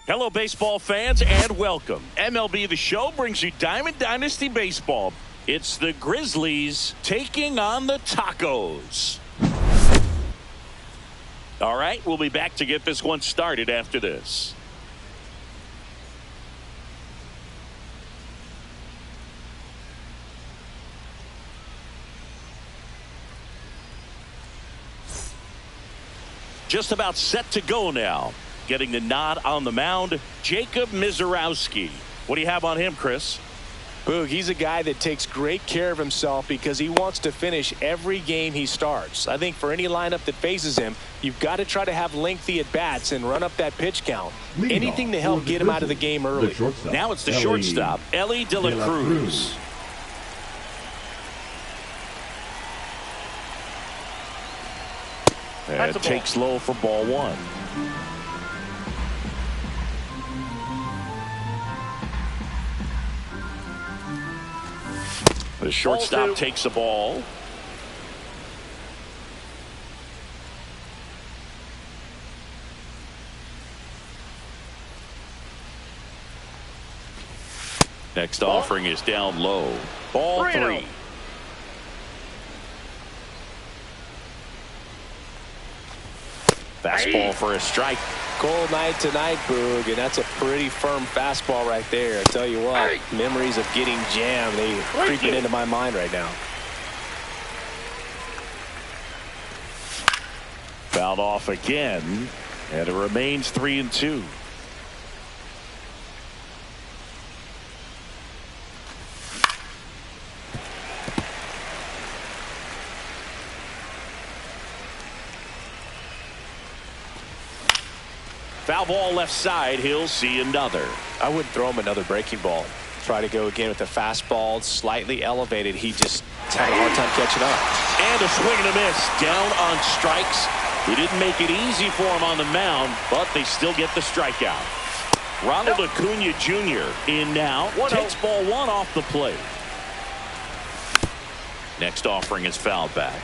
Hello, baseball fans, and welcome. MLB The Show brings you Diamond Dynasty Baseball. It's the Grizzlies taking on the Tacos. All right, we'll be back to get this one started after this. Just about set to go now. Getting the nod on the mound, Jacob Misiorowski. What do you have on him, Chris? Boog, he's a guy that takes great care of himself because he wants to finish every game he starts. I think for any lineup that faces him, you've got to try to have lengthy at-bats and run up that pitch count. Anything to help get him out of the game early. Now it's the shortstop, Ellie De La Cruz. And takes low for ball one. The shortstop takes the ball. Next offering is down low. Ball three. Fastball for a strike. Cold night tonight, Boog, and that's a pretty firm fastball right there. I tell you what, memories of getting jammed, they creeping into my mind right now. Fouled off again, and it remains 3-2. Foul ball left side. He'll see another. I wouldn't throw him another breaking ball. Try to go again with the fastball, slightly elevated. He just had a hard time catching up. And a swing and a miss. Down on strikes. He didn't make it easy for him on the mound, but they still get the strikeout. Ronald Acuna Jr. in now. Takes ball one off the plate. Next offering is fouled back.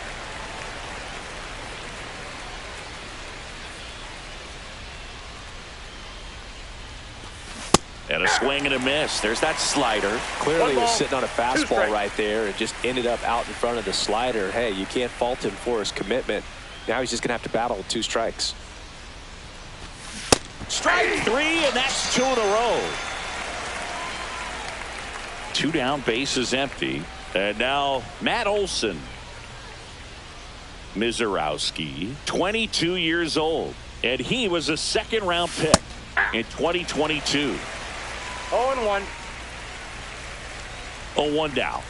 And a swing and a miss. There's that slider. Clearly was sitting on a fastball right there and just ended up out in front of the slider. Hey, you can't fault him for his commitment. Now he's just going to have to battle with 2 strikes. Strike 3, and that's 2 in a row. 2 down, bases empty. And now Matt Olson. Misiorowski, 22 years old. And he was a 2nd-round pick in 2022. 0-1. 0-1 down.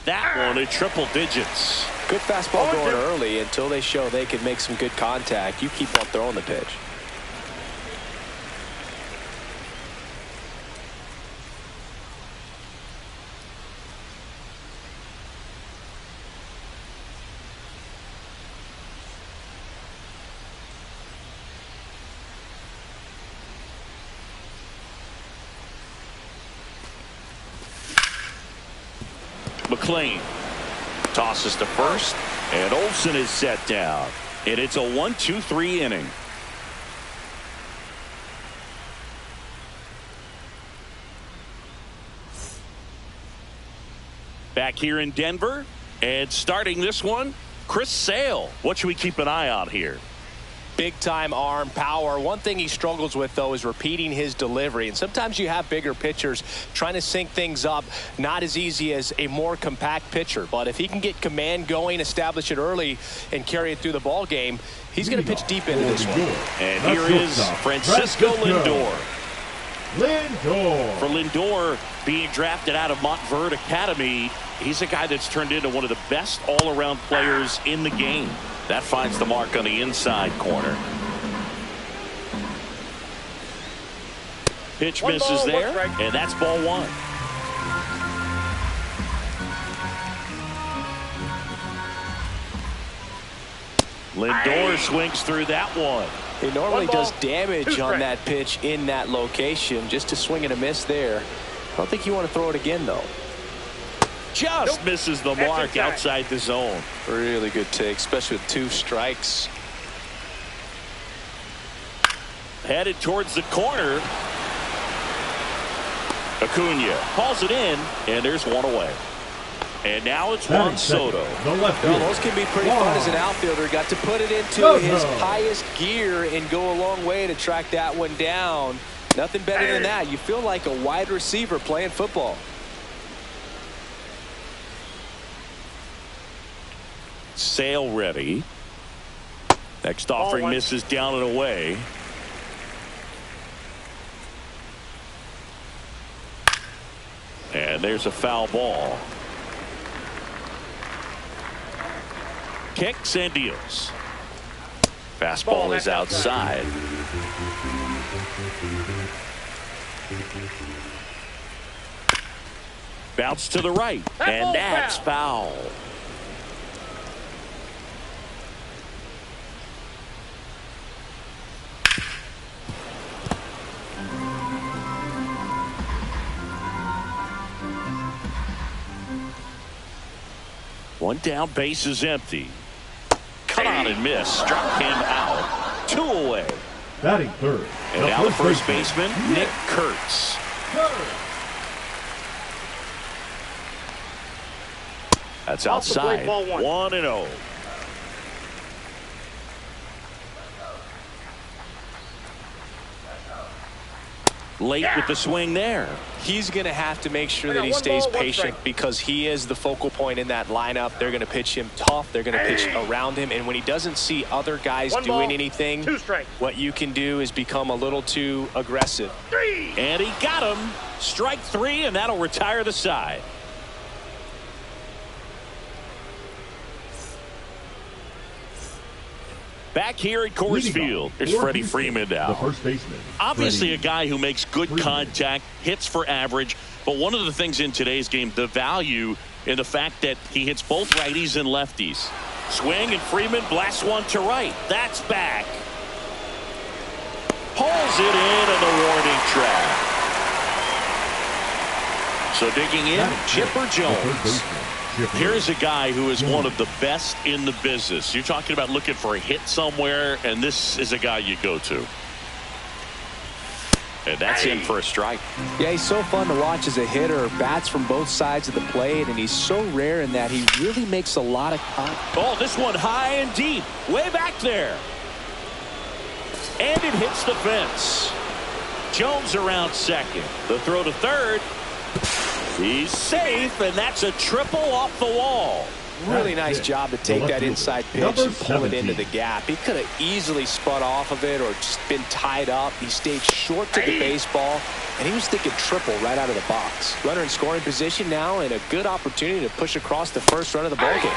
That one at triple digits. Good fastball going early until they show they can make some good contact. You keep on throwing the pitch. McLean tosses to first, and Olson is set down. And it's a 1-2-3 inning. Back here in Denver, and starting this one, Chris Sale. What should we keep an eye on here? Big time arm power. One thing he struggles with, though, is repeating his delivery. And sometimes you have bigger pitchers trying to sync things up. Not as easy as a more compact pitcher. But if he can get command going, establish it early, and carry it through the ball game, he's going to pitch deep into this one. And here is Francisco Lindor. For Lindor, being drafted out of Montverde Academy, he's a guy that's turned into one of the best all-around players in the game. That finds the mark on the inside corner. Pitch misses there, and that's ball one. Lindor swings through that one. He normally does damage on that pitch in that location. Just a swing and a miss there. I don't think you want to throw it again, though. Just misses the mark outside the zone. Really good take, especially with 2 strikes. Headed towards the corner. Acuna hauls it in, and there's one away. And now it's Juan Soto. Those can be pretty fun as an outfielder. Got to put it into his highest gear and go a long way to track that one down. Nothing better than that. You feel like a wide receiver playing football. Sale ready. Next offering misses down and away. And there's a foul ball. Kicks and deals. Fastball is outside. Bounce to the right, and that's foul. One down, base is empty. Cut on and miss. Struck him out. 2 away. Batting third. And now the first baseman, Nick Kurtz. That's outside. 1-0. Late with the swing there. He's going to have to make sure that he stays patient because he is the focal point in that lineup. They're going to pitch him tough. They're going to pitch around him. And when he doesn't see other guys doing anything, what you can do is become a little too aggressive. And he got him. Strike 3, and that'll retire the side. Back here at Coors Field, there's Freddie Freeman now. The first baseman. Obviously a guy who makes good contact, hits for average, but one of the things in today's game, the value in the fact that he hits both righties and lefties. Swing, and Freeman blasts one to right. That's back. Pulls it in on the warning track. So digging in, Chipper Jones. Here's a guy who is one of the best in the business. You're talking about looking for a hit somewhere, and this is a guy you go to. And that's in for a strike. Yeah, he's so fun to watch as a hitter. Bats from both sides of the plate, and he's so rare in that he really makes a lot of contact. Oh, this one high and deep, way back there. And it hits the fence. Jones around second. The throw to third. He's safe, and that's a triple off the wall. Really nice job to take that inside pitch and pull it into the gap. He could have easily spun off of it or just been tied up. He stayed short to the baseball, and he was thinking triple right out of the box. Runner in scoring position now, and a good opportunity to push across the first run of the ballgame.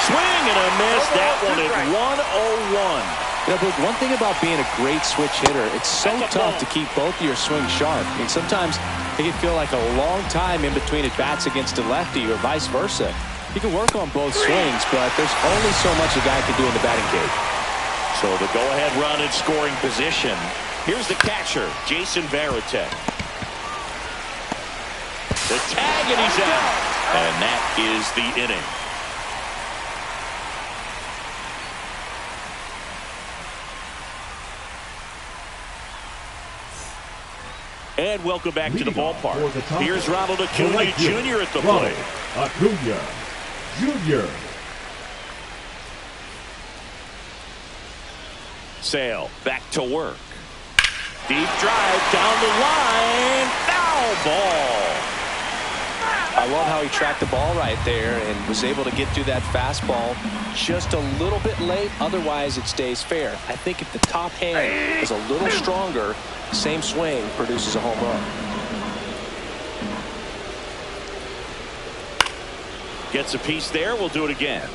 Swing and a miss. That one at 101. You know, one thing about being a great switch hitter, it's so tough to keep both of your swings sharp. I mean, sometimes it can feel like a long time in between at bats against a lefty or vice versa. You can work on both swings, but there's only so much a guy can do in the batting cage. So the go-ahead run in scoring position. Here's the catcher, Jason Varitek. The tag, and he's out. And that is the inning. And welcome back to the ballpark. Here's Ronald Acuna Jr. at the plate. Acuna Jr. Sale back to work. Deep drive down the line. Foul ball. I love how he tracked the ball right there and was able to get through that fastball just a little bit late. Otherwise, it stays fair. I think if the top hand is a little stronger, same swing produces a home run. Gets a piece there. We'll do it again.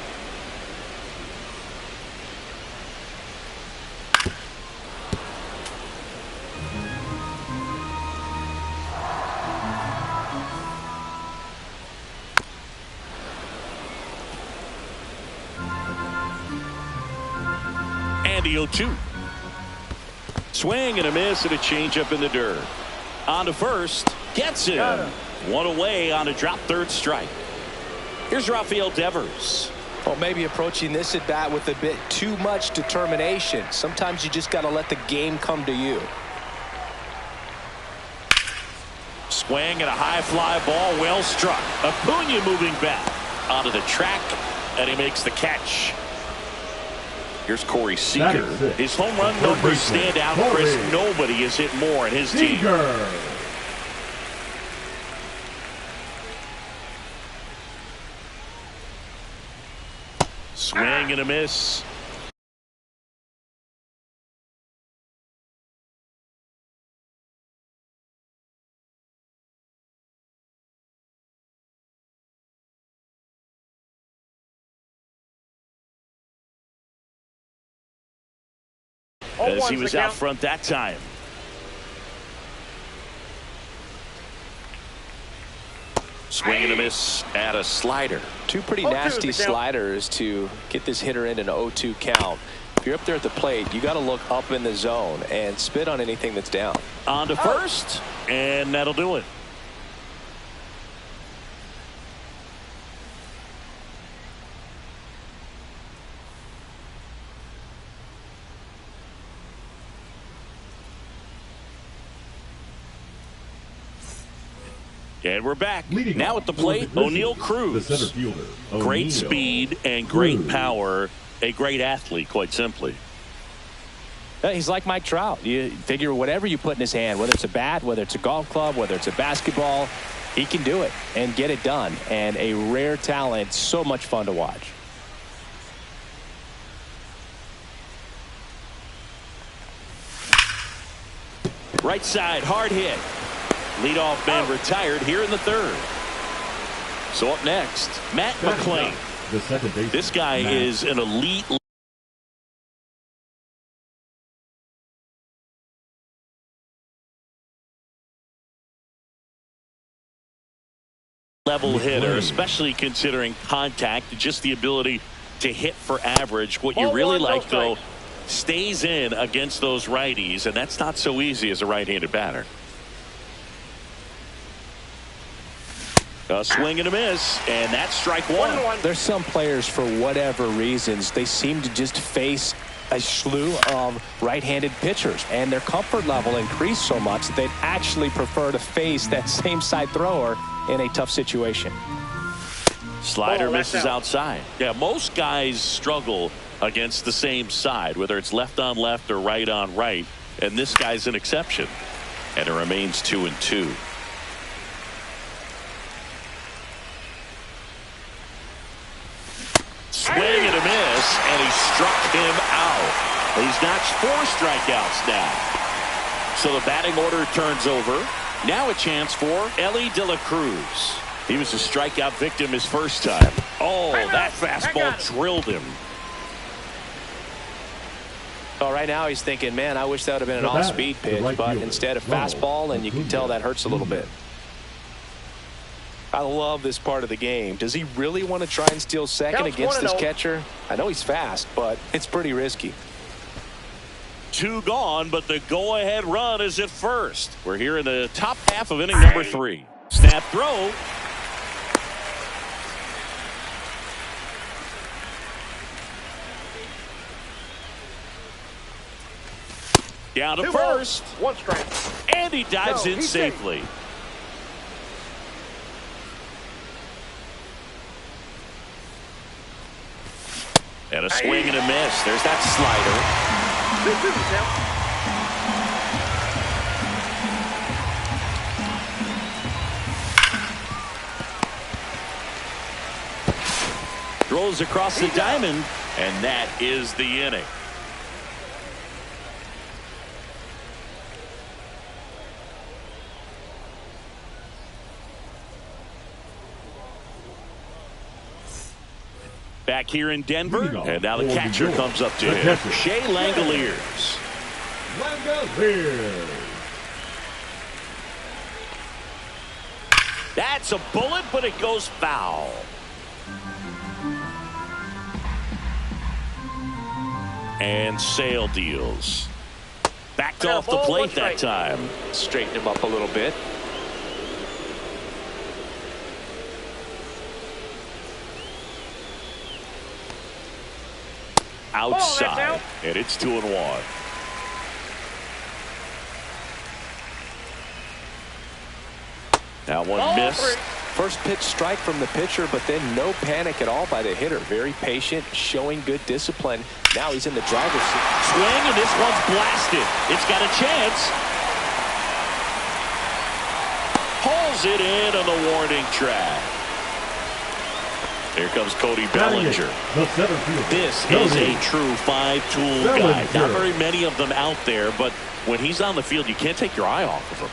And the 0-2. Swing and a miss and a changeup in the dirt. On to first. Gets him. One away on a drop third strike. Here's Rafael Devers. Well, maybe approaching this at bat with a bit too much determination. Sometimes you just got to let the game come to you. Swing and a high fly ball, well struck. Acuna moving back onto the track, and he makes the catch. Here's Corey Seager. His home run numbers stand out, Chris. Nobody has hit more in his team. Swing and a miss. As he was out front that time. Swing and a miss at a slider. Two pretty nasty sliders to get this hitter in an 0-2 count. If you're up there at the plate, you got to look up in the zone and spit on anything that's down. On to first, and that'll do it. And we're back. Now at the plate, O'Neal Cruz. The center fielder, great speed and great power. A great athlete, quite simply. He's like Mike Trout. You figure whatever you put in his hand, whether it's a bat, whether it's a golf club, whether it's a basketball, he can do it and get it done. And a rare talent, so much fun to watch. Right side, hard hit. Leadoff man retired here in the third. So up next, Matt McClain. The second baseman. This guy is an elite level hitter, especially considering contact, just the ability to hit for average. What you really like, though, stays in against those righties, and that's not so easy as a right-handed batter. A swing and a miss, and that's strike one. There's some players, for whatever reasons, they seem to just face a slew of right-handed pitchers, and their comfort level increased so much that they'd actually prefer to face that same side thrower in a tough situation. Slider misses outside. Yeah, most guys struggle against the same side, whether it's left on left or right on right, and this guy's an exception. And it remains 2-2. Swing and a miss, and he struck him out. He's notched 4 strikeouts now. So the batting order turns over. Now a chance for Ellie De La Cruz. He was a strikeout victim his first time. Oh, that fastball drilled him. Well, right now he's thinking, man, I wish that would have been an off-speed pitch, but instead a fastball, and you can tell that hurts a little bit. I love this part of the game. Does he really want to try and steal second against this catcher? I know he's fast, but it's pretty risky. 2 gone, but the go-ahead run is at first. We're here in the top half of inning number 3. Snap throw. Down to first. 1 strike. And he dives in safely. And a swing and a miss. There's that slider. Throws across the diamond, and that is the inning. Back here in Denver, and now the catcher comes up to him. Shea Langoliers. That's a bullet, but it goes foul. And Sale deals. Backed off the plate that time. Straighten him up a little bit. outside, and it's 2-1. That one missed. First pitch strike from the pitcher, but then no panic at all by the hitter. Very patient, showing good discipline. Now he's in the driver's seat. Swing, and this one's blasted. It's got a chance. Pulls it in on the warning track. Here comes Cody Bellinger. This is a true five-tool guy. Not very many of them out there, but when he's on the field, you can't take your eye off of him.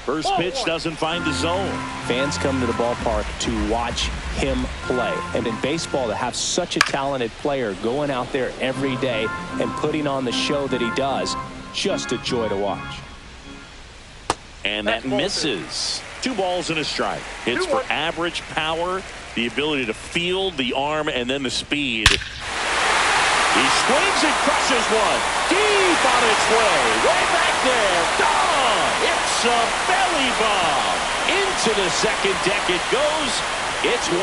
First pitch doesn't find the zone. Fans come to the ballpark to watch him play. And in baseball, to have such a talented player going out there every day and putting on the show that he does, just a joy to watch. And that misses. 2 balls and a strike. Hits for average power, the ability to field the arm, and then the speed. He swings and crushes one. Deep on its way. Way back there. Gone. It's a belly bomb. Into the second deck it goes. It's 1-0.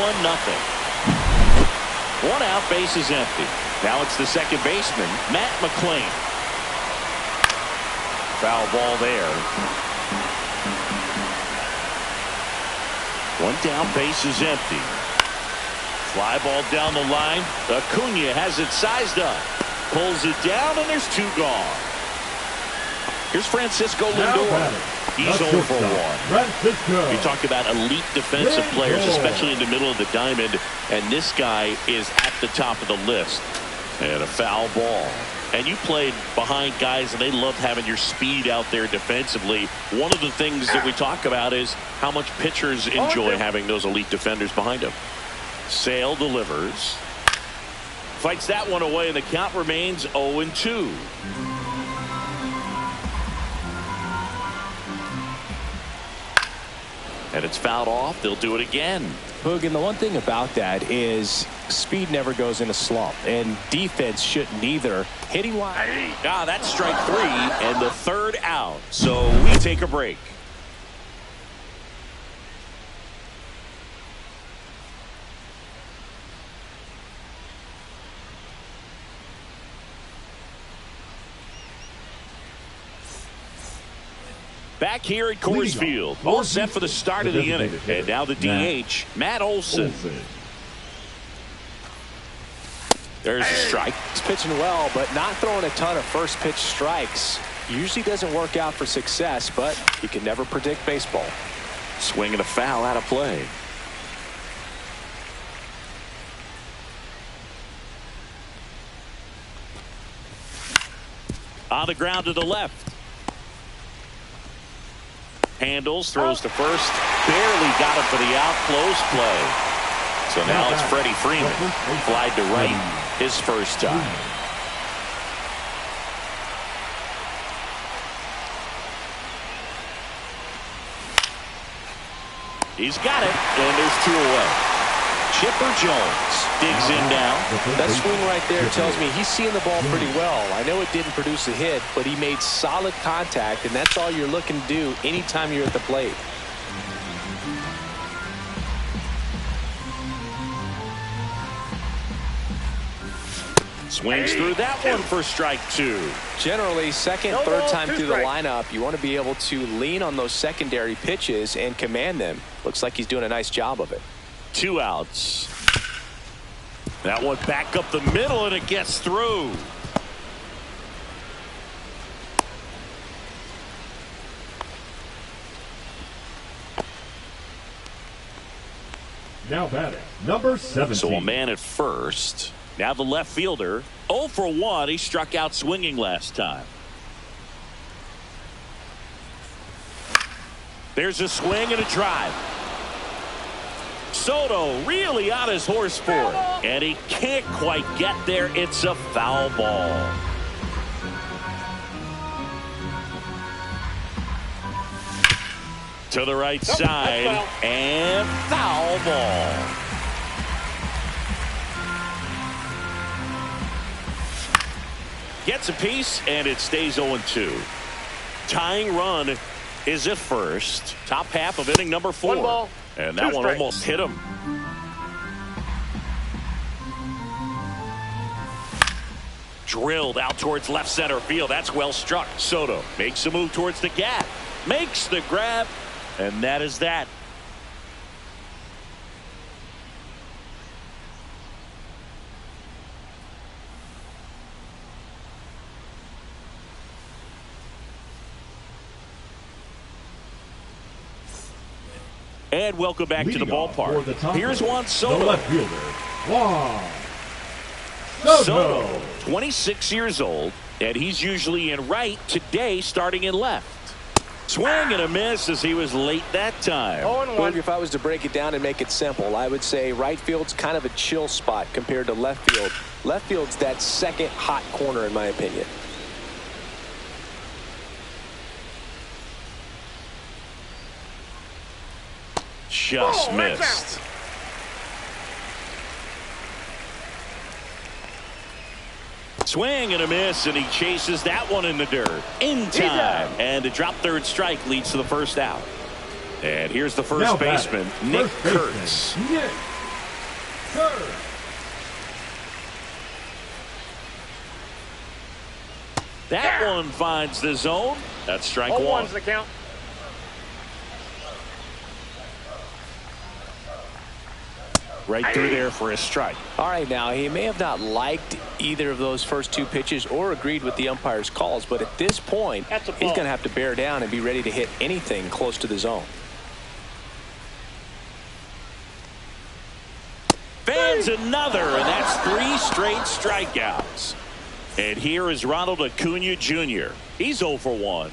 1 out, base is empty. Now it's the second baseman, Matt McClain. Foul ball there. 1 down, base is empty. Fly ball down the line. Acuna has it sized up. Pulls it down, and there's 2 gone. Here's Francisco Lindor. He's 0 for 1. You talk about elite defensive players, especially in the middle of the diamond, and this guy is at the top of the list. And a foul ball. And you played behind guys, and they love having your speed out there defensively. One of the things that we talk about is how much pitchers enjoy having those elite defenders behind them. Sale delivers. Fights that one away, and the count remains 0-2. And it's fouled off. They'll do it again. Boog, and the one thing about that is speed never goes in a slump, and defense shouldn't either. Hitting wide. That's strike 3 and the 3rd out. So we take a break. Back here at Coors Field, all set for the start of the inning. And now the DH, Matt Olson. There's a strike. He's pitching well, but not throwing a ton of first pitch strikes. Usually doesn't work out for success, but you can never predict baseball. Swing and a foul out of play. On the ground to the left. Handles, throws to first. Barely got him for the out. Close play. So now it's Freddie Freeman. Flied to right his first time. He's got it, and there's 2 away. Chipper Jones digs in now. That swing right there tells me he's seeing the ball pretty well. I know it didn't produce a hit, but he made solid contact, and that's all you're looking to do anytime you're at the plate. Swings through that one for strike 2. Generally, second, third time through the lineup, you want to be able to lean on those secondary pitches and command them. Looks like he's doing a nice job of it. 2 outs. That one back up the middle, and it gets through. Now batting, number 17. So a man at first. Now the left fielder, 0 for 1. He struck out swinging last time. There's a swing and a drive. Soto really on his horse for it, and he can't quite get there. It's a foul ball. To the right side, and foul ball. Gets a piece, and it stays 0-2. Tying run is at first. Top half of inning number 4. And that one almost hit him. drilled out towards left center field. That's well struck. Soto makes a move towards the gap, makes the grab, and that is that. And welcome back to the ballpark. Here's Juan Soto. The left fielder, Juan Soto. 26 years old, and he's usually in right. Today, starting in left. Swing and a miss as he was late that time. 0-1. If I was to break it down and make it simple, I would say right field's kind of a chill spot compared to left field. Left field's that second hot corner, in my opinion. Just missed. Swing and a miss, and he chases that one in the dirt. In time. And a drop third strike leads to the first out. And here's the first baseman, Nick Kurtz. Nick Kurtz. That one finds the zone. That's strike one. 0-1's the count. Right through there for a strike. All right, now, he may have not liked either of those first two pitches or agreed with the umpire's calls, but at this point, he's going to have to bear down and be ready to hit anything close to the zone. Fans another, and that's 3 straight strikeouts. And here is Ronald Acuna Jr. He's 0 for 1.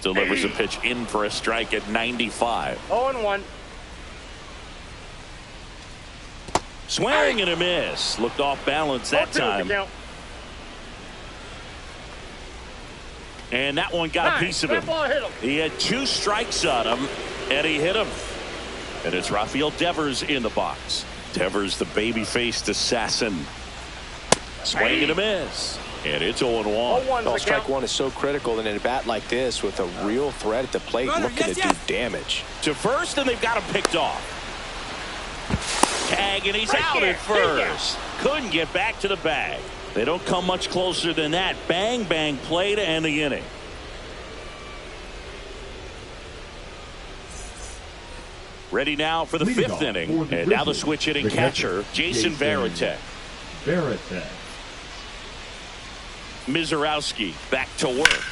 Delivers a pitch in for a strike at 95. 0-1. Swing and a miss. Looked off balance that time. And that one got a piece of him. He had 2 strikes on him, and he hit him. And it's Rafael Devers in the box. Devers, the baby-faced assassin. Swing and a miss. And it's 0-1. Well, strike one is so critical in a bat like this with a real threat at the plate looking to do damage. To first, and they've got him picked off. Tag, and he's out at first. Couldn't get back to the bag. They don't come much closer than that. Bang, bang play to end the inning. Ready now for the 5th inning. And now the switch hitting catcher, Jason Varitek. Mizorowski back to work.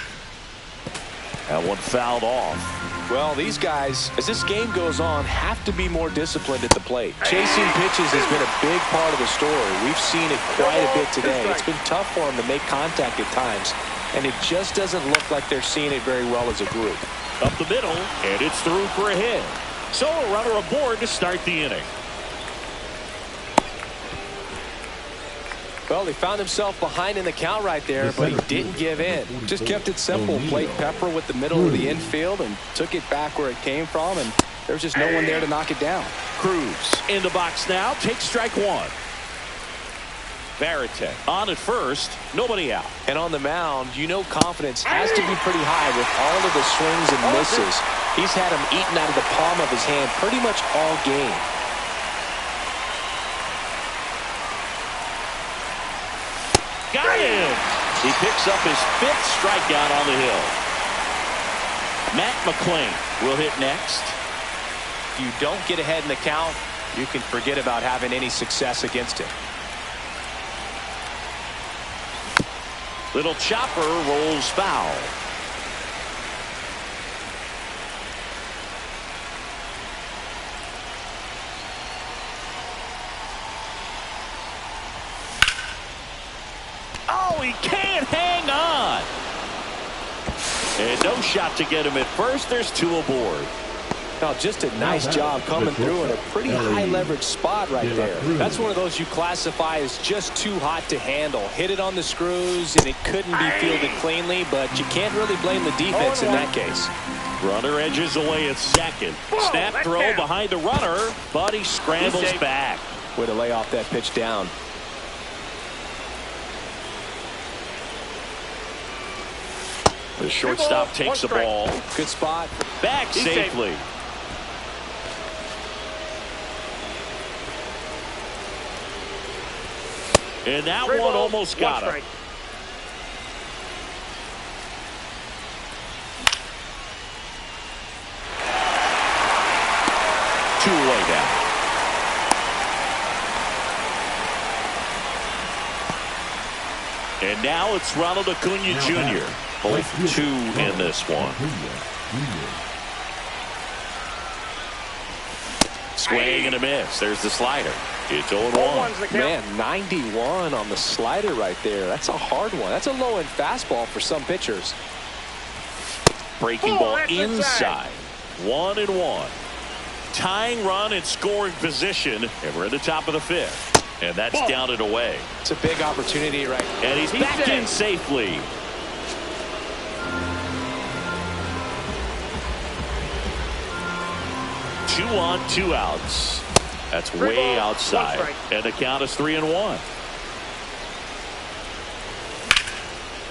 That one fouled off. Well, these guys, as this game goes on, have to be more disciplined at the plate. Chasing pitches has been a big part of the story. We've seen it quite a bit today. It's been tough for them to make contact at times, and it just doesn't look like they're seeing it very well as a group. Up the middle, and it's through for a hit. So a runner aboard to start the inning. Well, he found himself behind in the count right there, but he didn't give in. Just kept it simple. Played pepper with the middle of the infield and took it back where it came from, and there's just no one there to knock it down. Cruz in the box now. Takes strike one. Varitek on at first. Nobody out. And on the mound, you know confidence has to be pretty high with all of the swings and misses. He's had them eaten out of the palm of his hand pretty much all game. Got him. He picks up his 5th strikeout on the hill. Matt McClain will hit next. If you don't get ahead in the count, you can forget about having any success against him. Little chopper rolls foul. Oh, he can't hang on. And no shot to get him at first. There's 2 aboard. Now, just a nice job coming through in a pretty high leverage spot right there. That's one of those you classify as just too hot to handle. Hit it on the screws, and it couldn't be fielded cleanly, but you can't really blame the defense in that case. Runner edges away at second. Snap throw behind the runner, but he scrambles back. Way to lay off that pitch down. The shortstop takes the ball. Good spot. Back safely. And that one almost got him. Two away now. And now it's Ronald Acuna Jr. Both two in this one. Swing and a miss. There's the slider. It's 0-1. Man, 91 on the slider right there. That's a hard one. That's a low-end fastball for some pitchers. Breaking ball inside. 1-1. Tying run in scoring position. And we're at the top of the fifth. And that's down and away. It's a big opportunity right now. And he's back in safely. Two on, two outs. That's way outside. And the count is 3-1.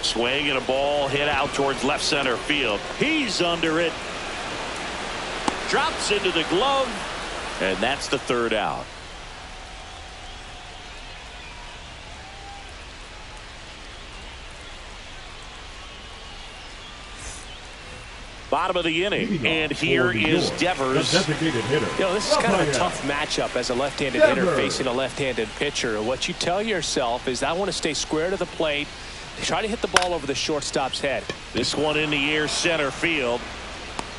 Swing and a ball hit out towards left center field. He's under it. Drops into the glove. And that's the third out. Bottom of the inning, and here is Devers. This is kind of a tough matchup as a left-handed hitter facing a left-handed pitcher. What you tell yourself is, I want to stay square to the plate, try to hit the ball over the shortstop's head. This one in the air, center field,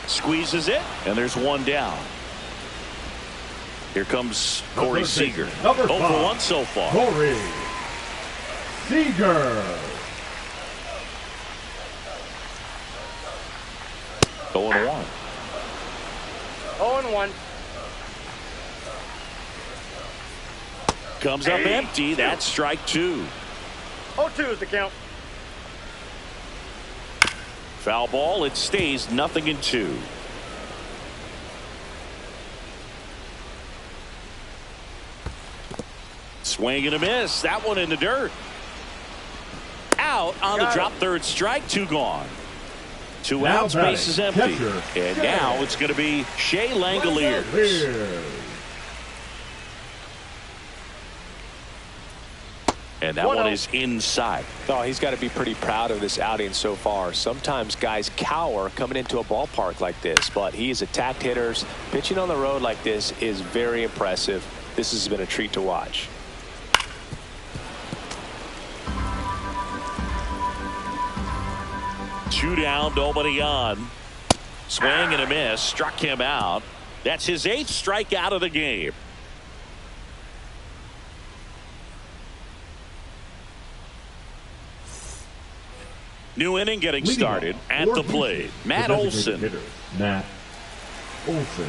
squeezes it, and there's one down. Here comes Corey Seager. 0-for-1 so far. Corey Seager. 0-1. 0-1. Comes up empty. That's strike two. 0-2 is the count. Foul ball. It stays 0-2. Swing and a miss. That one in the dirt. Out on the drop third strike. Two gone. Two outs, base is empty. And now it's going to be Shea Langoliers. And that one is inside. Oh, he's got to be pretty proud of this outing so far. Sometimes guys cower coming into a ballpark like this, but he's attacked hitters. Pitching on the road like this is very impressive. This has been a treat to watch. Two down, nobody on. Swing and a miss. Struck him out. That's his 8th strikeout of the game. New inning getting started at the plate. Matt Olson. Matt Olson.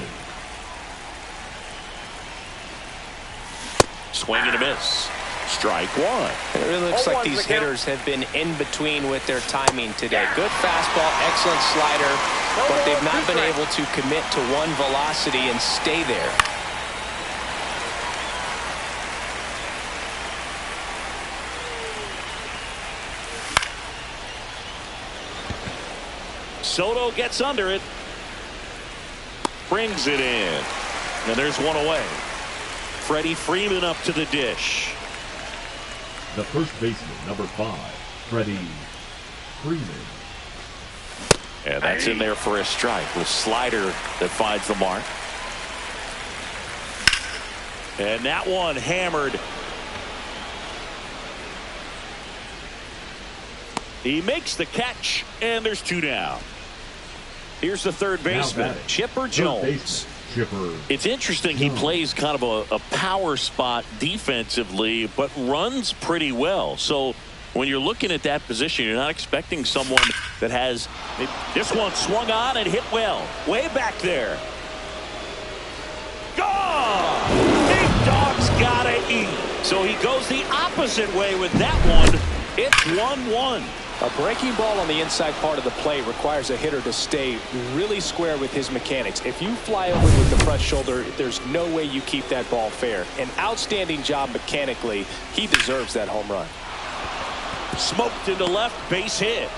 Swing and a miss. Strike one. It really looks like these hitters have been in between with their timing today. Good fastball, excellent slider, but they've not been able to commit to one velocity and stay there. Soto gets under it. Brings it in. And there's one away. Freddie Freeman up to the dish. The first baseman, number 5, Freddie Freeman. And that's in there for a strike. The slider that finds the mark. And that one hammered. He makes the catch, and there's two down. Here's the third baseman, Chipper Jones. It's interesting, he plays kind of a power spot defensively, but runs pretty well. So when you're looking at that position, you're not expecting someone that has this one swung on and hit well. Way back there. Gone! Big dog's gotta eat. So he goes the opposite way with that one. It's 1-1. A breaking ball on the inside part of the plate requires a hitter to stay really square with his mechanics. If you fly over with the front shoulder, there's no way you keep that ball fair. An outstanding job mechanically. He deserves that home run. Smoked into left, base hit.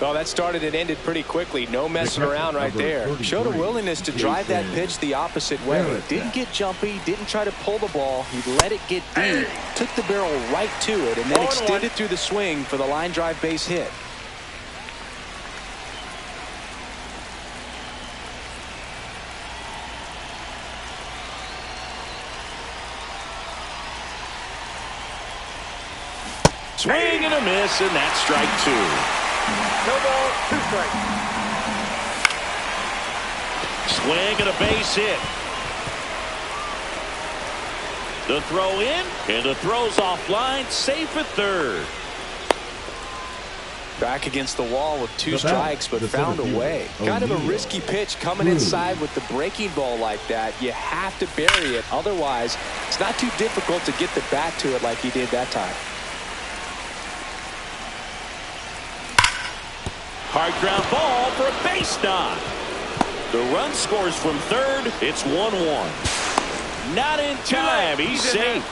Well, that started and ended pretty quickly. No messing around right there. Showed a willingness to drive that pitch the opposite way. Didn't get jumpy, didn't try to pull the ball. He let it get deep, took the barrel right to it, and then extended through the swing for the line drive base hit. Swing and a miss, and that's strike two. No ball, 2 strikes. Swing and a base hit. The throw in, and the throw's offline, safe at third. Back against the wall with 2 strikes, but found a way. Kind of a risky pitch coming inside with the breaking ball like that. You have to bury it. Otherwise, it's not too difficult to get the bat to it like he did that time. Hard ground ball for a base knock. The run scores from third. It's 1-1. Not in time. He's safe.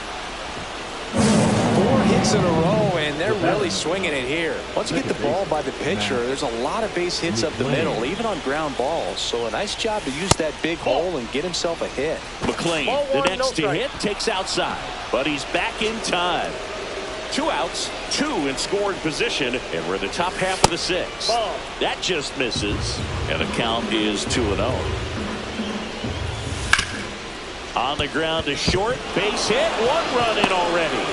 4 hits in a row, and they're really swinging it here. Once you get the ball by the pitcher, there's a lot of base hits up the middle, even on ground balls. So a nice job to use that big hole and get himself a hit. McLean, the next to hit, takes outside, but he's back in time. 2 outs, 2 in scoring position, and we're in the top half of the 6th. That just misses, and the count is 2-0. On the ground to short, base hit, 1 run in already.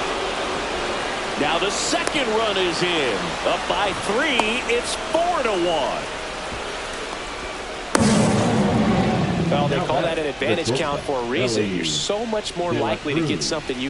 Now the second run is in. Up by 3, it's 4-1. Well, they call that an advantage count for a reason. You're so much more likely to get something you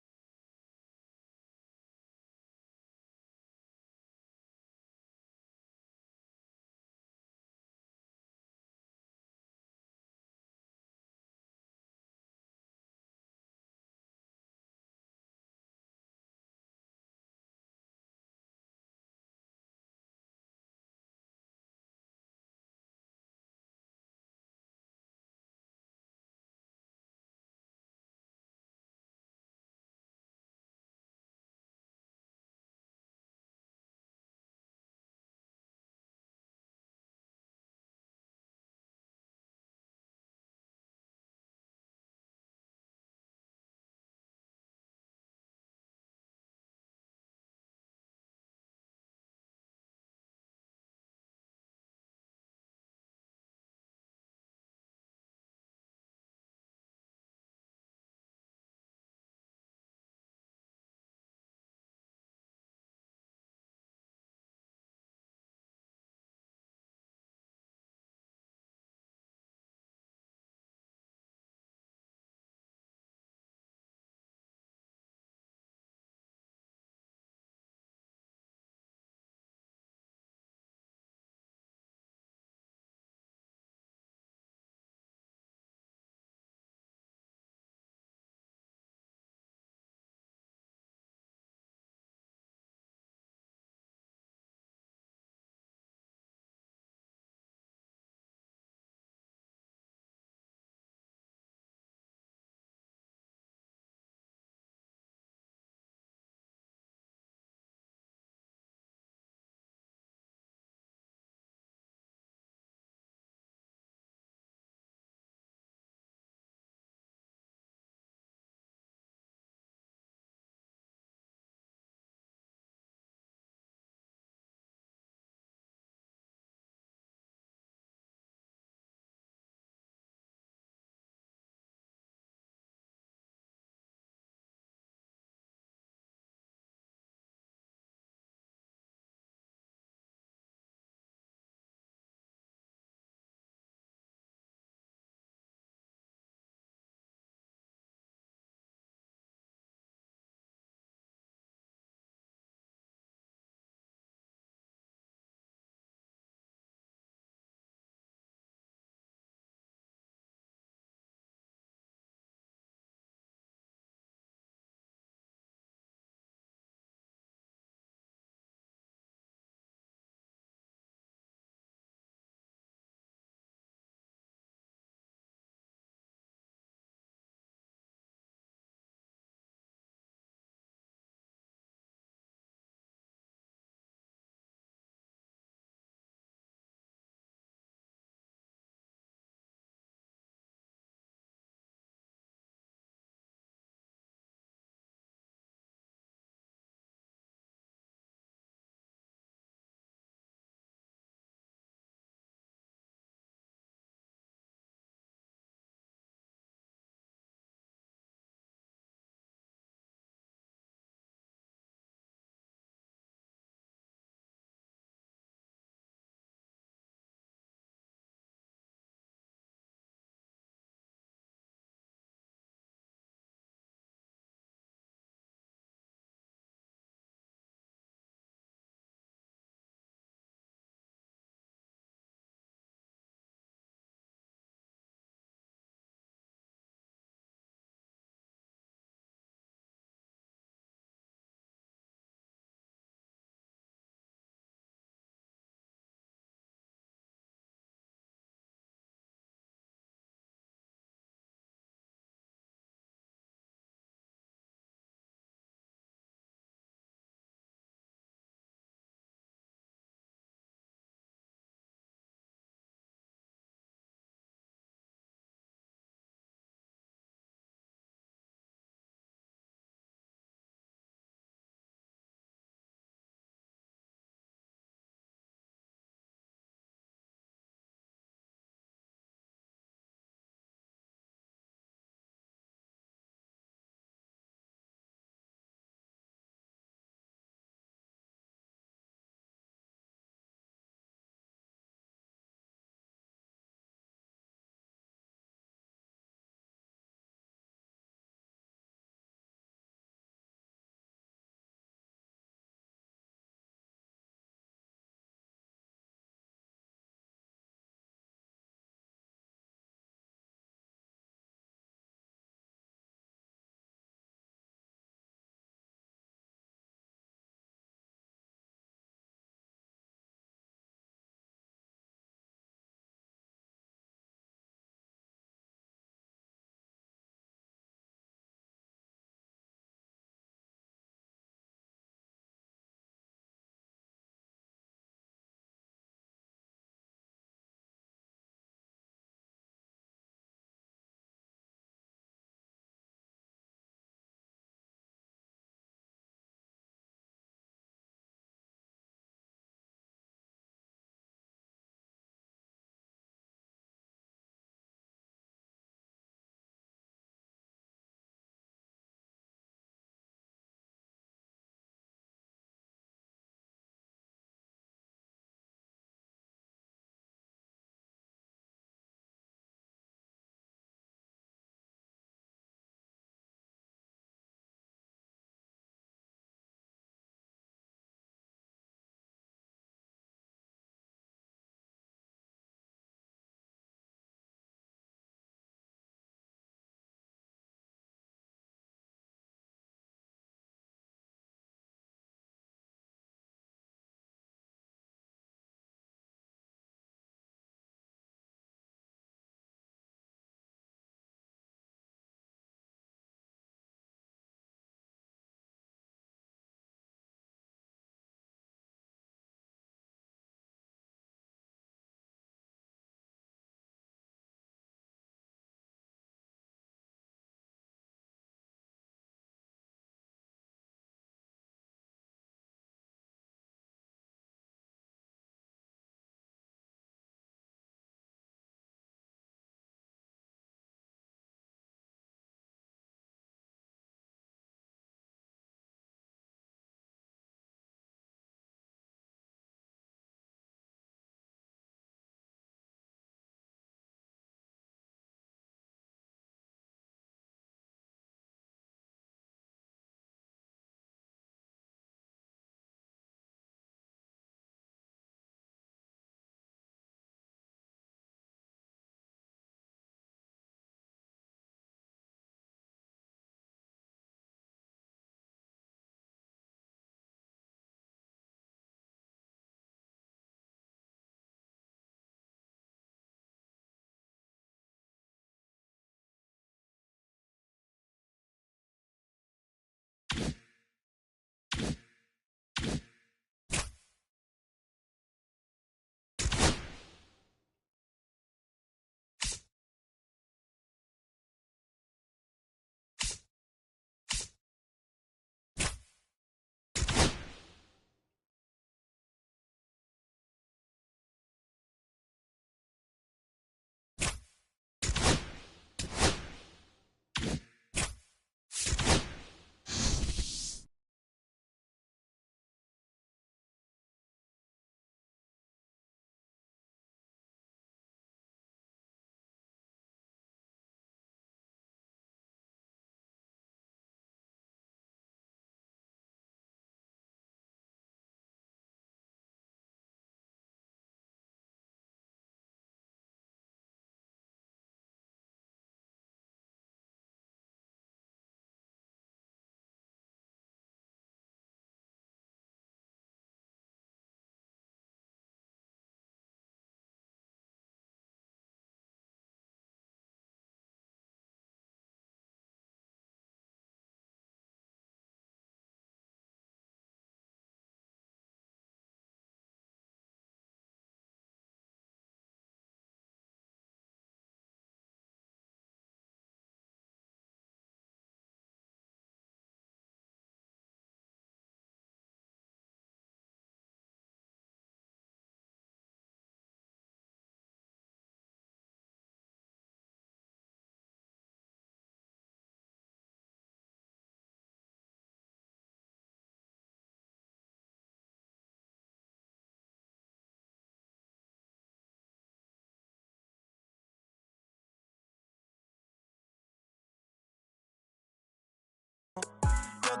Hello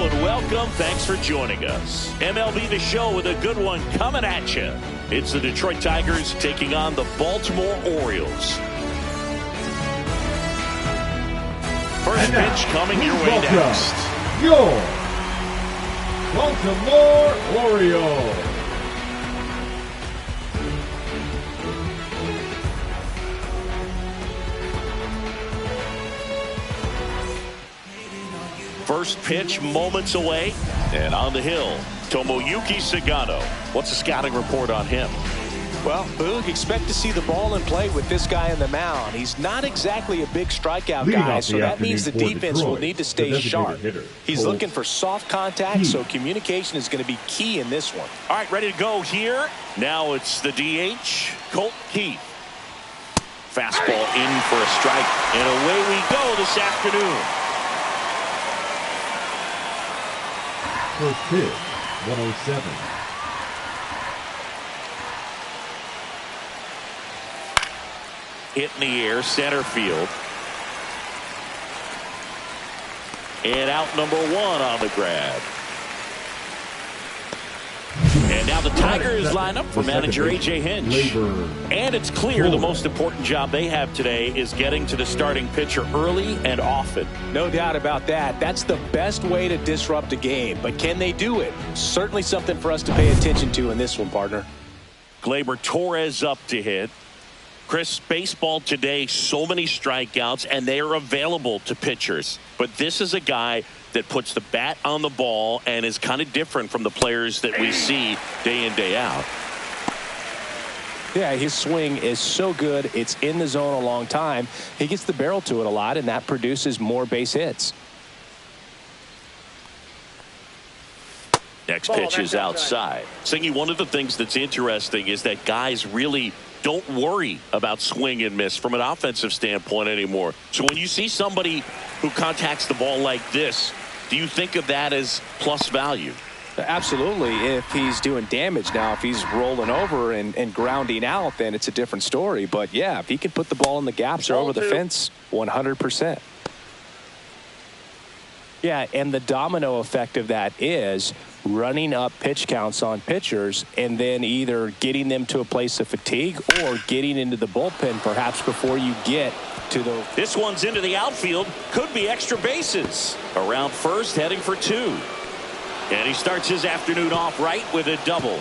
and welcome. Thanks for joining us. MLB The Show with a good one coming at you. It's the Detroit Tigers taking on the Baltimore Orioles. First pitch coming your way next. Your Baltimore Orioles. First pitch moments away. And on the hill, Tomoyuki Sagano. What's the scouting report on him? Well, Boog, expect to see the ball in play with this guy on the mound. He's not exactly a big strikeout guy, so that means the defense will need to stay sharp. He's looking for soft contact, so communication is going to be key in this one. All right, ready to go here. Now it's the DH, Colt Keith. Fastball in for a strike, and away we go this afternoon. First pitch, 107. Hit in the air, center field. And out number one on the grab. And now the Tigers line up for manager A.J. Hinch. And it's clear the most important job they have today is getting to the starting pitcher early and often. No doubt about that. That's the best way to disrupt a game. But can they do it? Certainly something for us to pay attention to in this one, partner. Gleyber Torres up to hit. Chris, baseball today, so many strikeouts, and they are available to pitchers. But this is a guy that puts the bat on the ball and is kind of different from the players that we see day in, day out. Yeah, his swing is so good. It's in the zone a long time. He gets the barrel to it a lot, and that produces more base hits. Next pitch is outside. Singy, one of the things that's interesting is that guys really don't worry about swing and miss from an offensive standpoint anymore. So when you see somebody who contacts the ball like this, do you think of that as plus value? Absolutely. If he's doing damage now, if he's rolling over and grounding out, then it's a different story. But yeah, if he can put the ball in the gaps or over the fence, 100%. Yeah, and the domino effect of that is running up pitch counts on pitchers and then either getting them to a place of fatigue or getting into the bullpen perhaps before you get to the... This one's into the outfield. Could be extra bases. Around first, heading for two. And he starts his afternoon off right with a double.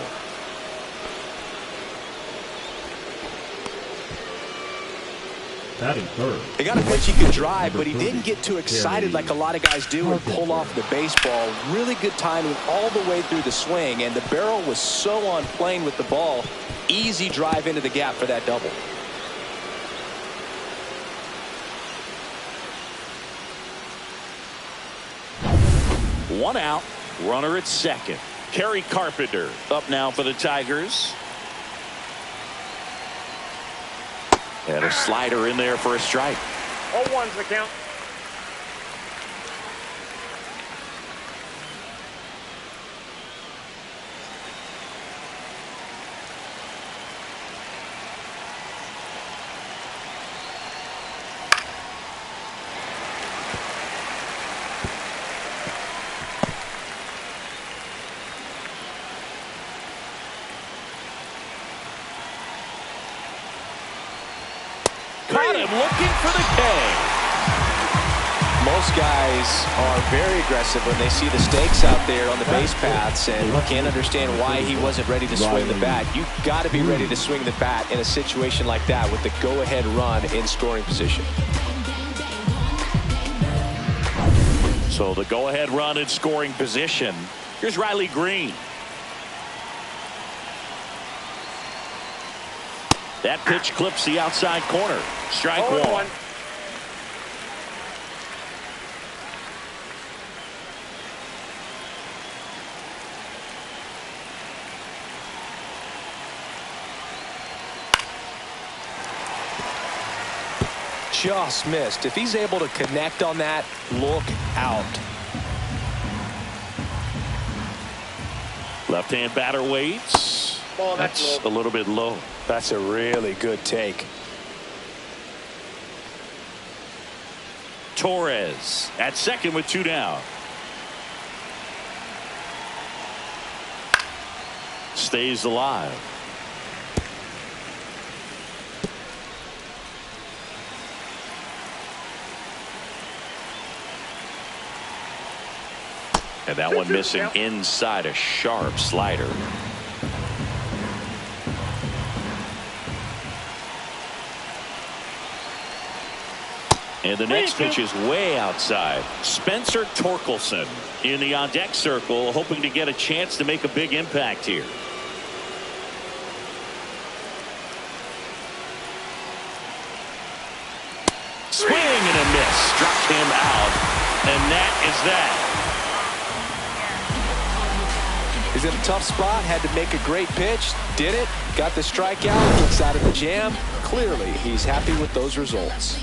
Batting third. They got a pitch he could drive, but he didn't get too excited like a lot of guys do and pull off the baseball. Really good timing all the way through the swing, and the barrel was so on plane with the ball. Easy drive into the gap for that double. One out, runner at second. Kerry Carpenter up now for the Tigers. And a slider in there for a strike. 0-1's the count. Caught him looking for the K. Most guys are very aggressive when they see the stakes out there on the base paths and can't understand why he wasn't ready to swing the bat. You've got to be ready to swing the bat in a situation like that with the go-ahead run in scoring position. So the go-ahead run in scoring position. Here's Riley Green. That pitch clips the outside corner. Strike one. Just missed. If he's able to connect on that, look out. Left-hand batter waits. Ball, That's a little bit low. That's a really good take. Torres at second with 2 down. Stays alive. And that one missing inside, a sharp slider. And the next pitch is way outside. Spencer Torkelson in the on-deck circle, hoping to get a chance to make a big impact here. Swing and a miss. Struck him out. And that is that. He's in a tough spot, had to make a great pitch, did it, got the strikeout, gets out of the jam. Clearly, he's happy with those results.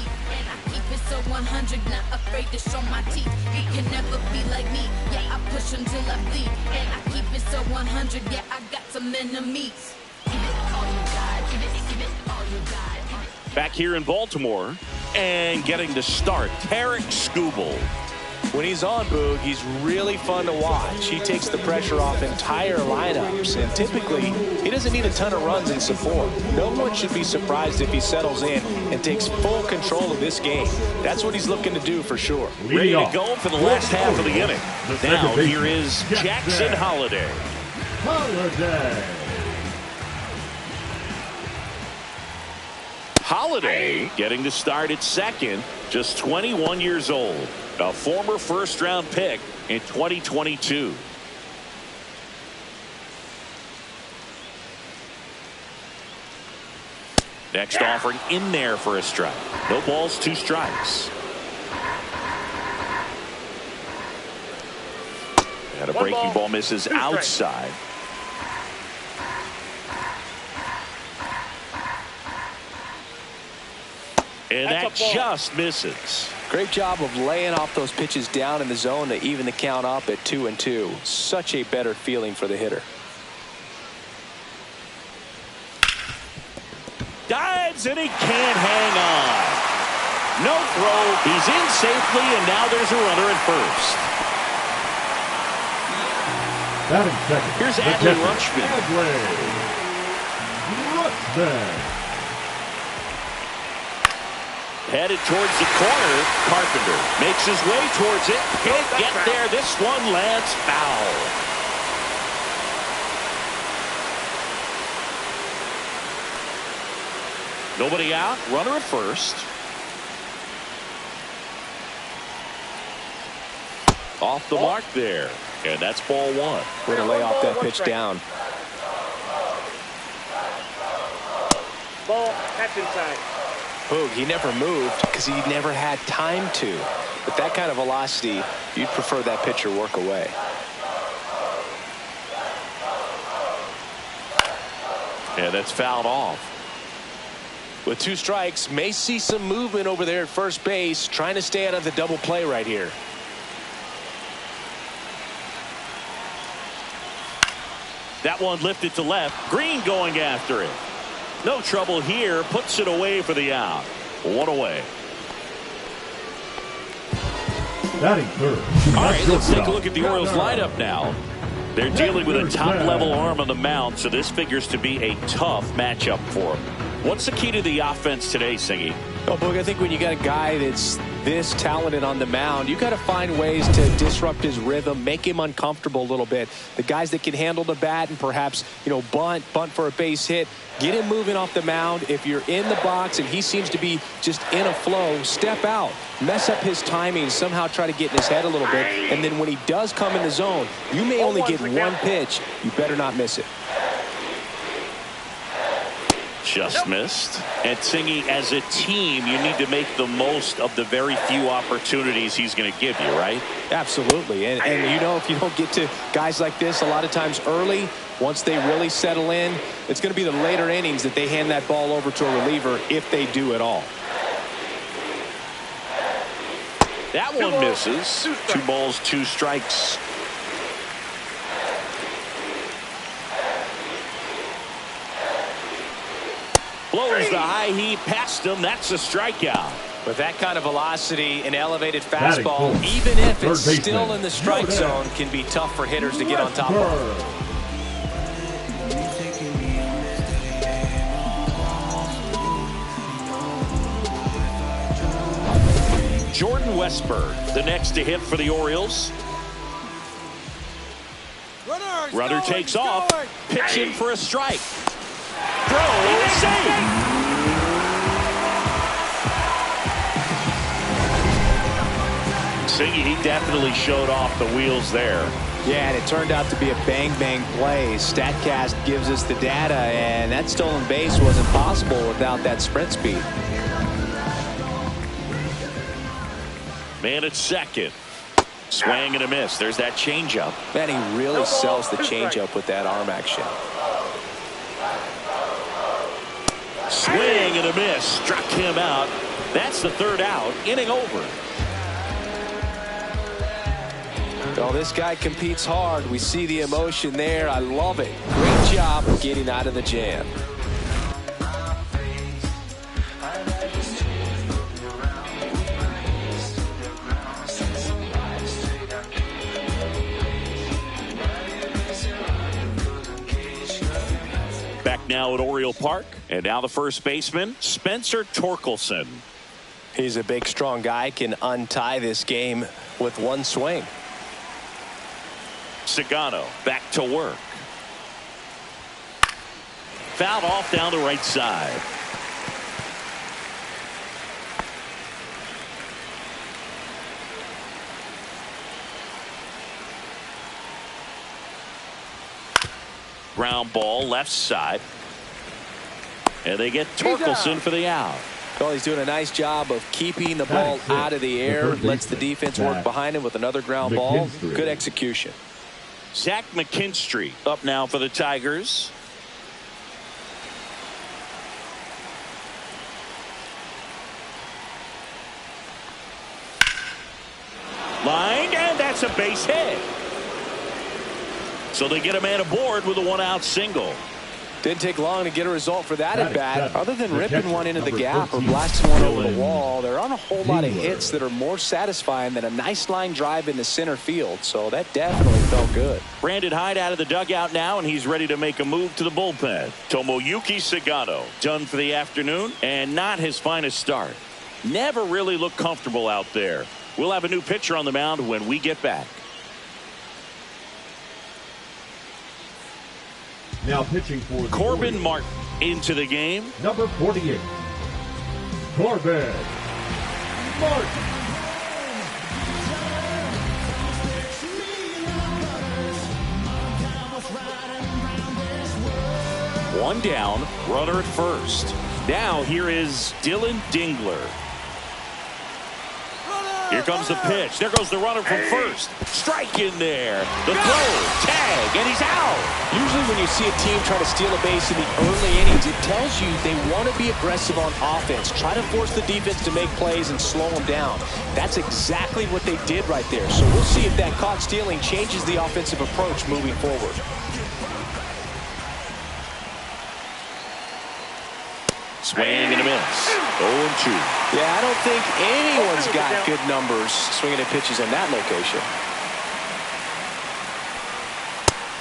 So 100, not afraid to show my teeth. You can never be like me. Yeah, I push until I bleed. And I keep it so 100. Yeah, I got some enemies. Give it all you got. Give it all you got. Back here in Baltimore and getting to start, Tarek Skubal. When he's on, Boog, he's really fun to watch. He takes the pressure off entire lineups, and typically he doesn't need a ton of runs in support. No one should be surprised if he settles in and takes full control of this game. That's what he's looking to do for sure. Ready to go for the last half of the inning. Now here is Jackson Holliday. Holliday getting to start at second, just 21 years old. A former first-round pick in 2022. Next offering in there for a strike. No balls, 2 strikes. And a breaking ball misses outside. And that just misses. Great job of laying off those pitches down in the zone to even the count up at 2-2. Such a better feeling for the hitter. Dives and he can't hang on. No throw. He's in safely, and now there's a runner at first. Batting second. Here's Adley Rutschman. Headed towards the corner. Carpenter makes his way towards it. Can't get there. This one lands foul. Nobody out. Runner at first. Off the mark there. And that's ball 1. Way to lay off that pitch down. Ball, that's inside. Boog, he never moved because he never had time to. With that kind of velocity, you'd prefer that pitcher work away. And that's fouled off. With 2 strikes, may see some movement over there at first base, trying to stay out of the double play right here. That one lifted to left. Green going after it. No trouble here. Puts it away for the out. 1 away. Batting third. All right, let's take a look at the Orioles lineup now. They're dealing with a top-level arm on the mound, so this figures to be a tough matchup for them. What's the key to the offense today, Singy? Well, Boog, I think when you got a guy that's this talented on the mound, you got to find ways to disrupt his rhythm, make him uncomfortable a little bit. The guys that can handle the bat and perhaps, bunt for a base hit, get him moving off the mound. If you're in the box and he seems to be just in a flow, step out, mess up his timing, somehow try to get in his head a little bit. And then when he does come in the zone, you may only get 1 pitch. You better not miss it. Just missed. And Singy, as a team, you need to make the most of the very few opportunities he's going to give you, right? Absolutely. And if you don't get to guys like this a lot of times early, once they really settle in, it's going to be the later innings that they hand that ball over to a reliever, if they do at all. That one misses. 2 balls, 2 strikes. There's the high heat past him. That's a strikeout. With that kind of velocity, an elevated fastball, even if it's still in the strike zone, can be tough for hitters to get on top of. Jordan Westburg, the next to hit for the Orioles. Runner takes off, pitching for a strike. Throw, safe. Singy, he definitely showed off the wheels there. Yeah, and it turned out to be a bang-bang play. StatCast gives us the data, and that stolen base wasn't possible without that sprint speed. Man at second. Swing and a miss. There's that changeup. Man, he really sells the changeup with that arm action. Swing and a miss. Struck him out. That's the third out. Inning over. Well, this guy competes hard. We see the emotion there. I love it. Great job of getting out of the jam. Back now at Oriole Park, and now the first baseman, Spencer Torkelson. He's a big, strong guy, can untie this game with one swing. Sagano back to work. Fouled off down the right side. Ground ball left side. And they get Torkelson for the out. Well, he's doing a nice job of keeping the ball out of the air. Lets the defense work behind him with another ground ball. Good execution. Zach McKinstry up now for the Tigers. Lined, and that's a base hit. So they get a man aboard with a one-out single. Didn't take long to get a result for that at bat. Other than ripping one into the gap or blasting one over the wall, there aren't a whole lot of hits that are more satisfying than a nice line drive into center field. So that definitely felt good. Brandon Hyde out of the dugout now, and he's ready to make a move to the bullpen. Tomoyuki Sagano done for the afternoon, and not his finest start. Never really looked comfortable out there. We'll have a new pitcher on the mound when we get back. Now pitching for the Corbin Orioles. Martin into the game. Number 48, Corbin Martin. One down, runner at first. Now here is Dylan Dingler. Here comes the pitch. There goes the runner from first. Strike in there. The throw, tag, and he's out. Usually when you see a team try to steal a base in the early innings, it tells you they want to be aggressive on offense. Try to force the defense to make plays and slow them down. That's exactly what they did right there. So we'll see if that caught stealing changes the offensive approach moving forward. Swing and a miss. 0-2. Yeah, I don't think anyone's got good numbers swinging at pitches in that location.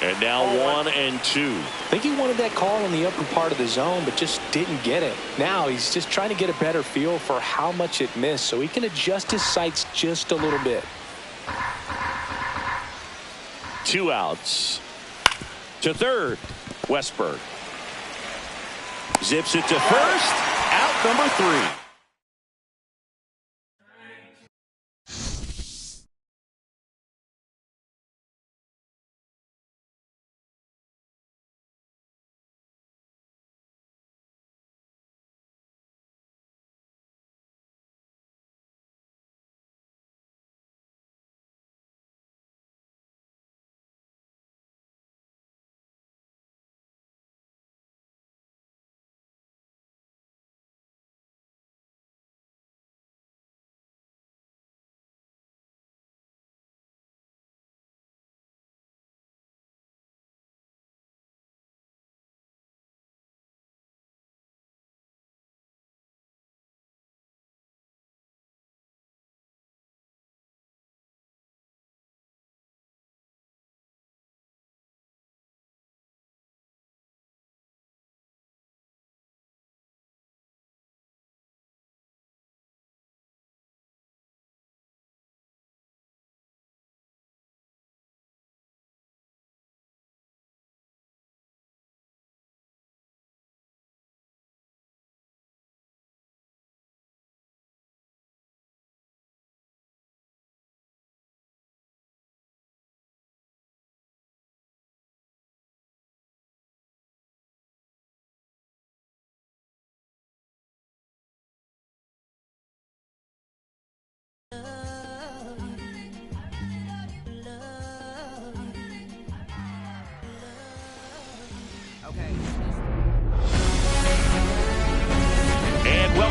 And now 1-2. I think he wanted that call in the upper part of the zone, but just didn't get it. Now he's just trying to get a better feel for how much it missed so he can adjust his sights just a little bit. 2 outs. To third, Westburg. Zips it to first. Out number 3.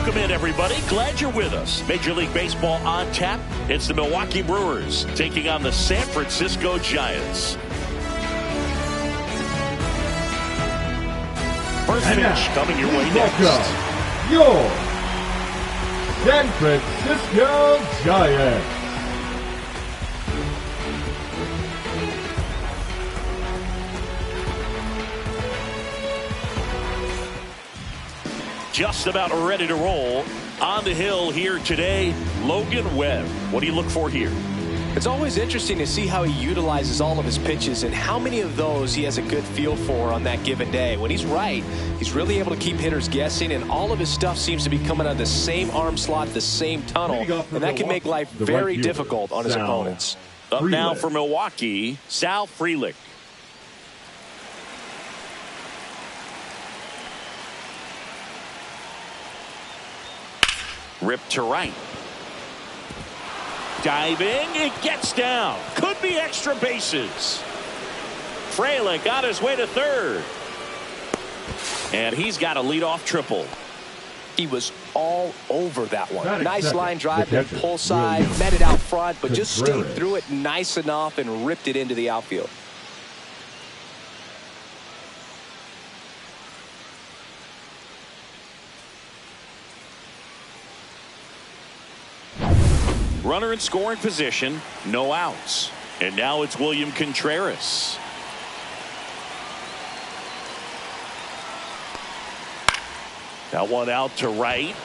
Welcome in, everybody. Glad you're with us. Major League Baseball on tap. It's the Milwaukee Brewers taking on the San Francisco Giants. First pitch coming your way next. Your San Francisco Giants. Just about ready to roll. On the hill here today, Logan Webb. What do you look for here? It's always interesting to see how he utilizes all of his pitches and how many of those he has a good feel for on that given day. When he's right, he's really able to keep hitters guessing, and all of his stuff seems to be coming out of the same arm slot, the same tunnel, and that can make life very difficult on his opponents. Up now for Milwaukee, Sal Frelick. Ripped to right. Diving, it gets down. Could be extra bases. Frelick on his way to third. And he's got a leadoff triple. He was all over that one. Nice second. line drive to pull side, met it out front, but just stayed through it nice enough and ripped it into the outfield. Runner in scoring position, no outs. And now it's William Contreras. That one out to right.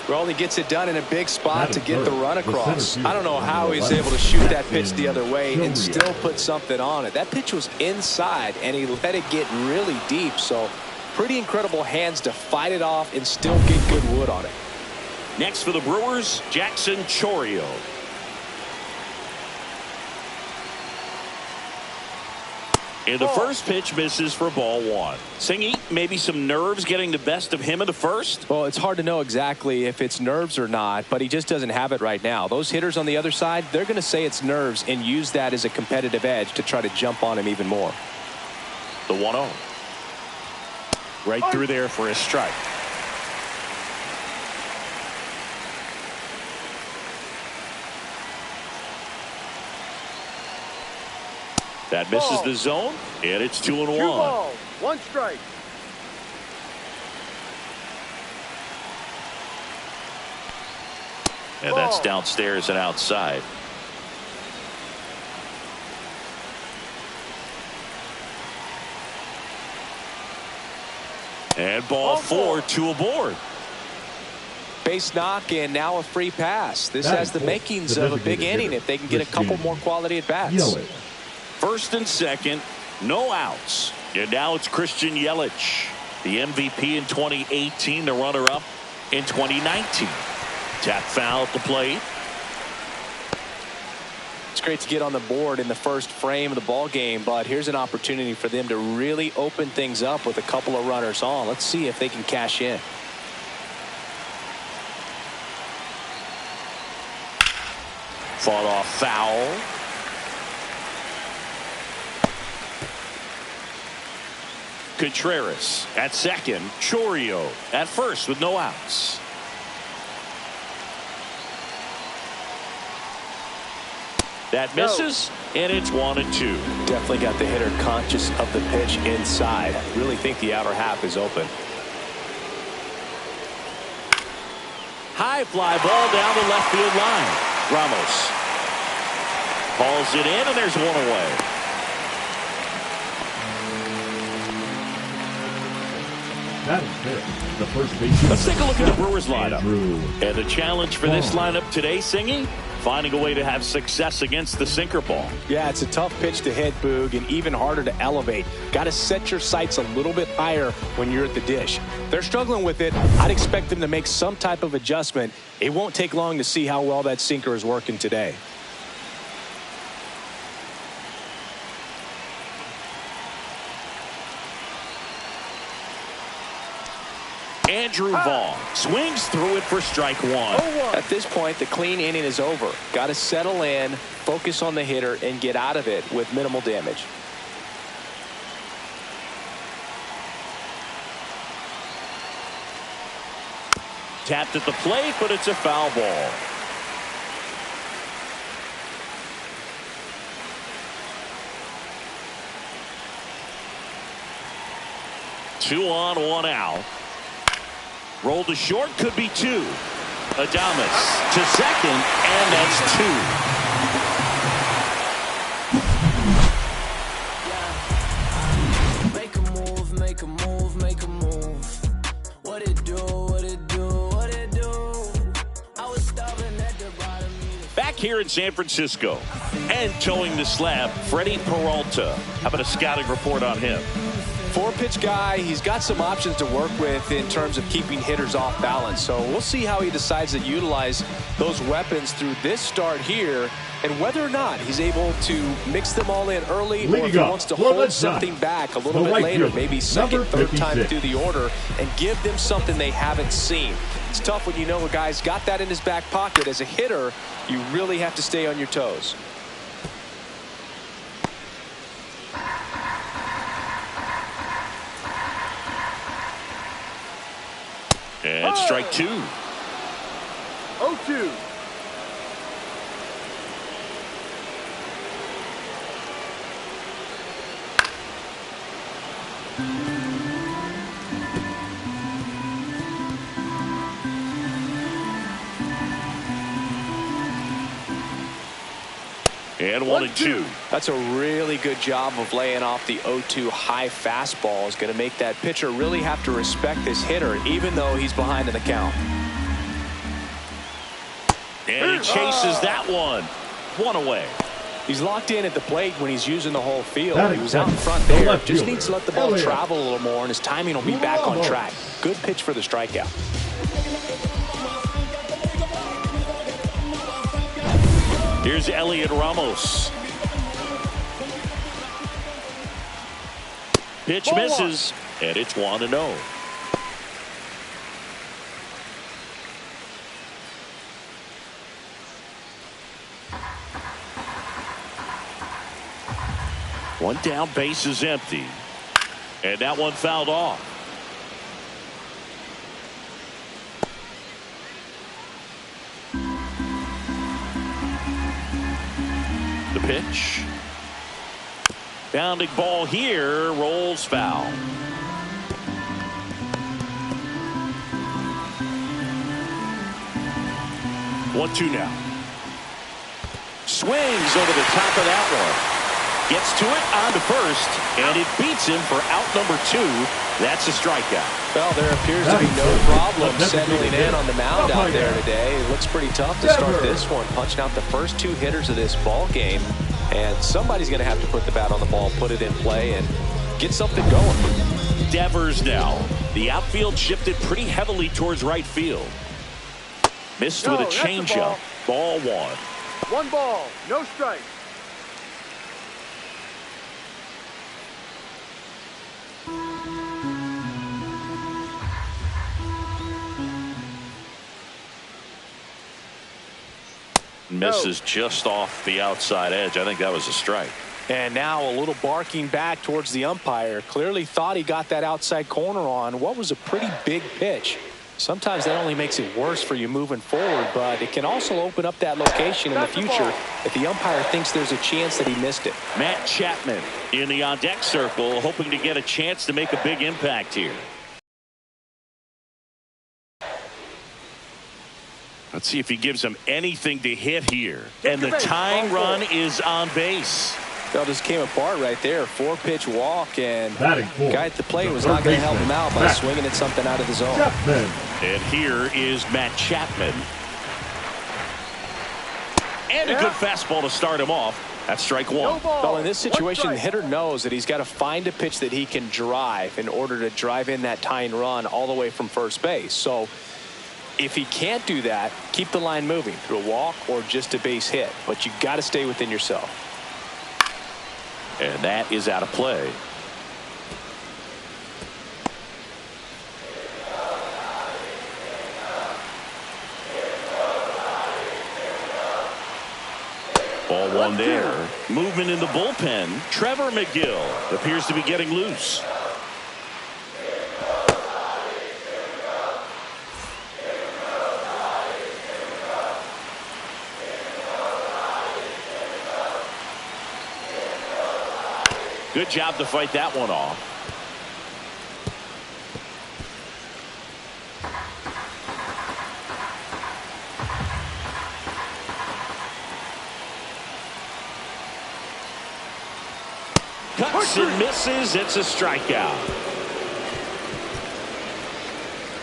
Well, he gets it done in a big spot to get the run across. I don't know how he's able to shoot that pitch the other way and still put something on it. That pitch was inside, and he let it get really deep. So pretty incredible hands to fight it off and still get good wood on it. Next for the Brewers, Jackson Chourio. And the first pitch misses for ball one. Singy, maybe some nerves getting the best of him in the first? Well, it's hard to know exactly if it's nerves or not, but he just doesn't have it right now. Those hitters on the other side, they're going to say it's nerves and use that as a competitive edge to try to jump on him even more. The 1-0. Right through there for a strike. That misses the zone, and it's 2-1. 2 balls, 1 strike. And that's downstairs and outside. And ball 4, 2 aboard. Base knock and now a free pass. This has the makings of a big inning if they can get a couple more quality at bats. First and second, no outs. And now it's Christian Yelich, the MVP in 2018, the runner-up in 2019. Tap foul at the plate. It's great to get on the board in the first frame of the ball game, but here's an opportunity for them to really open things up with a couple of runners on. Let's see if they can cash in. Fought off foul. Contreras at second. Chourio at first with no outs. That misses, and it's 1-2. Definitely got the hitter conscious of the pitch inside. Really think the outer half is open. High fly ball down the left field line. Ramos hauls it in, and there's one away. That is fair. The first base. Let's take a look at the Brewers lineup. And the challenge for this lineup today, Singy, finding a way to have success against the sinker ball. Yeah, it's a tough pitch to hit, Boog, and even harder to elevate. Got to set your sights a little bit higher when you're at the dish. They're struggling with it. I'd expect them to make some type of adjustment. It won't take long to see how well that sinker is working today. Andrew Vaughn swings through it for strike one. At this point, the clean inning is over. Got to settle in, focus on the hitter, and get out of it with minimal damage. Tapped at the plate, but it's a foul ball. Two on, one out. Rolled to short, could be two. Adames to second, and that's two. Make a move, make a move, make a move. What it do, what it do, what it do. I was stubborn at the bottom. Back here in San Francisco and towing the slab, Freddie Peralta. How about a scouting report on him? Four-pitch guy. He's got some options to work with in terms of keeping hitters off balance. So we'll see how he decides to utilize those weapons through this start here and whether or not he's able to mix them all in early or if he wants to hold something back a little bit later, maybe second, third time through the order and give them something they haven't seen. It's tough when you know a guy's got that in his back pocket. As a hitter, you really have to stay on your toes. And strike two. 0-2. And 1-2. That's a really good job of laying off the 0-2 high fastball. Is going to make that pitcher really have to respect this hitter, even though he's behind in the count. And he chases that one. One away. He's locked in at the plate when he's using the whole field. He was out in front there. Just needs to let the ball travel a little more, and his timing will be back on track. Good pitch for the strikeout. Here's Elliot Ramos. Pitch misses, and it's 1-0. One down, base is empty. And that one fouled off. The pitch. Bounding ball here, rolls foul. One-two now. Swings over the top of that one. Gets to it on to first, and it beats him for out number 2. That's a strikeout. Well, there appears to be no problem settling in on the mound out there today. It looks pretty tough to start this one, punching out the first 2 hitters of this ball game. And somebody's going to have to put the bat on the ball, put it in play, and get something going. Devers now. The outfield shifted pretty heavily towards right field. Missed with a changeup. Ball 1. 1 ball, no strike. Misses just off the outside edge. I think that was a strike. And now a little barking back towards the umpire. Clearly thought he got that outside corner on what was a pretty big pitch. Sometimes that only makes it worse for you moving forward, but it can also open up that location in the future if the umpire thinks there's a chance that he missed it. Matt Chapman in the on-deck circle, hoping to get a chance to make a big impact here. Let's see if he gives him anything to hit here. And the tying run is on base. That just came apart right there. 4-pitch walk, and guy at the plate was not going to help him out by swinging at something out of the zone. And here is Matt Chapman. And a good fastball to start him off. That's strike 1. Well, in this situation, the hitter knows that he's got to find a pitch that he can drive in order to drive in that tying run all the way from first base. So if he can't do that, keep the line moving through a walk or just a base hit. But you got to stay within yourself. And that is out of play. Ball 1 there. Movement in the bullpen. Trevor McGill appears to be getting loose. Good job to fight that one off. Cuts and misses. It's a strikeout.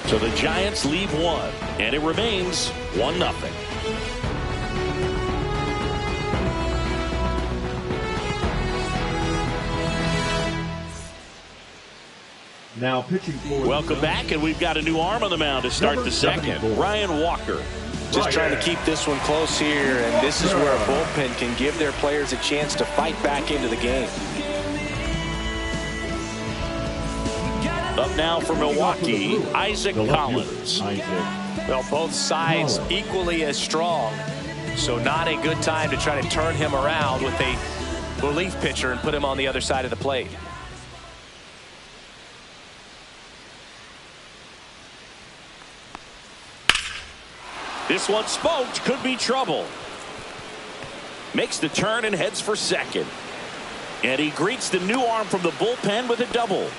So the Giants lead one, and it remains 1-0. Now pitching for Welcome back, and we've got a new arm on the mound to start the second. Ryan Walker. Just trying to keep this one close here, and this is where a bullpen can give their players a chance to fight back into the game. Up now for Milwaukee, Isaac Collins. Well, both sides equally as strong, so not a good time to try to turn him around with a relief pitcher and put him on the other side of the plate. This one smoked, could be trouble. Makes the turn and heads for second. And he greets the new arm from the bullpen with a double.